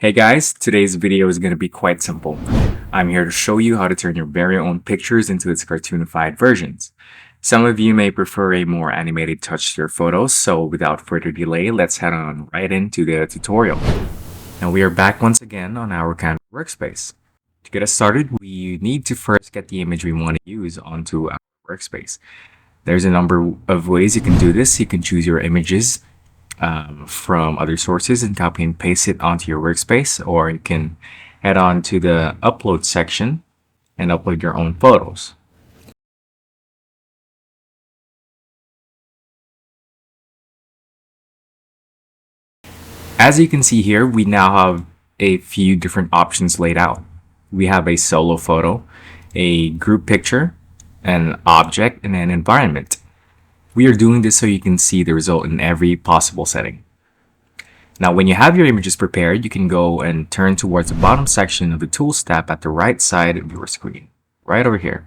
Hey guys, today's video is going to be quite simple. I'm here to show you how to turn your very own pictures into its cartoonified versions. Some of you may prefer a more animated touch to your photos, so without further delay, let's head on right into the tutorial. Now we are back once again on our Canva workspace. To get us started, we need to first get the image we want to use onto our workspace. There's a number of ways you can do this. You can choose your images from other sources and copy and paste it onto your workspace, or you can head on to the upload section and upload your own photos. As you can see here, we now have a few different options laid out. We have a solo photo, a group picture, an object, and an environment. We are doing this so you can see the result in every possible setting. Now, when you have your images prepared, you can go and turn towards the bottom section of the Tools tab at the right side of your screen, right over here.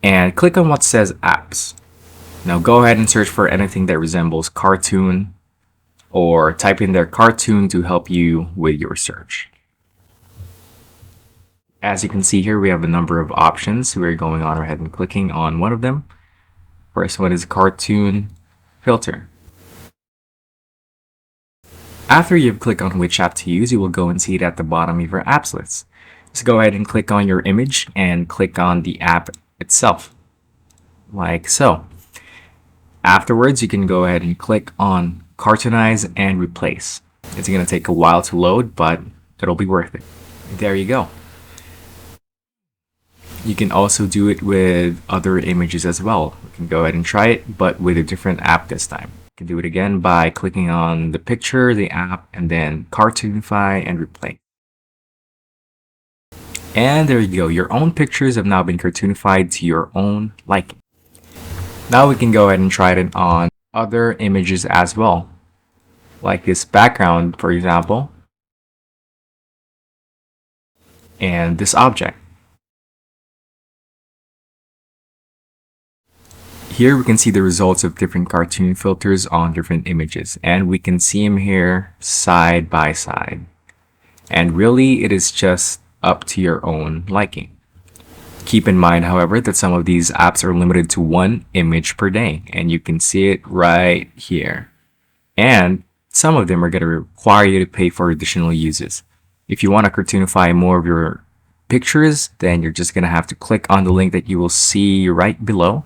And click on what says Apps. Now go ahead and search for anything that resembles cartoon, or type in their cartoon to help you with your search. As you can see here, we have a number of options. We're going on ahead and clicking on one of them. First one is cartoon filter. After you've clicked on which app to use, you will go and see it at the bottom of your apps list. Just go ahead and click on your image and click on the app itself, like so. Afterwards, you can go ahead and click on cartoonize and replace. It's going to take a while to load, but it'll be worth it. There you go. You can also do it with other images as well. You can go ahead and try it, but with a different app this time. You can do it again by clicking on the picture, the app, and then cartoonify and replace. And there you go. Your own pictures have now been cartoonified to your own liking. Now we can go ahead and try it on other images as well, like this background, for example, and this object. Here we can see the results of different cartoon filters on different images, and we can see them here side by side. And really, it is just up to your own liking. Keep in mind, however, that some of these apps are limited to one image per day, and you can see it right here. And some of them are going to require you to pay for additional uses. If you want to cartoonify more of your pictures, then you're just going to have to click on the link that you will see right below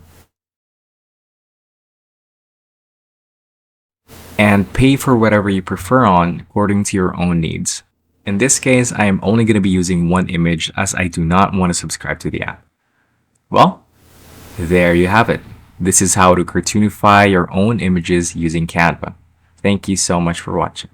and pay for whatever you prefer on according to your own needs. In this case, I am only going to be using one image as I do not want to subscribe to the app. Well, there you have it. This is how to cartoonify your own images using Canva. Thank you so much for watching.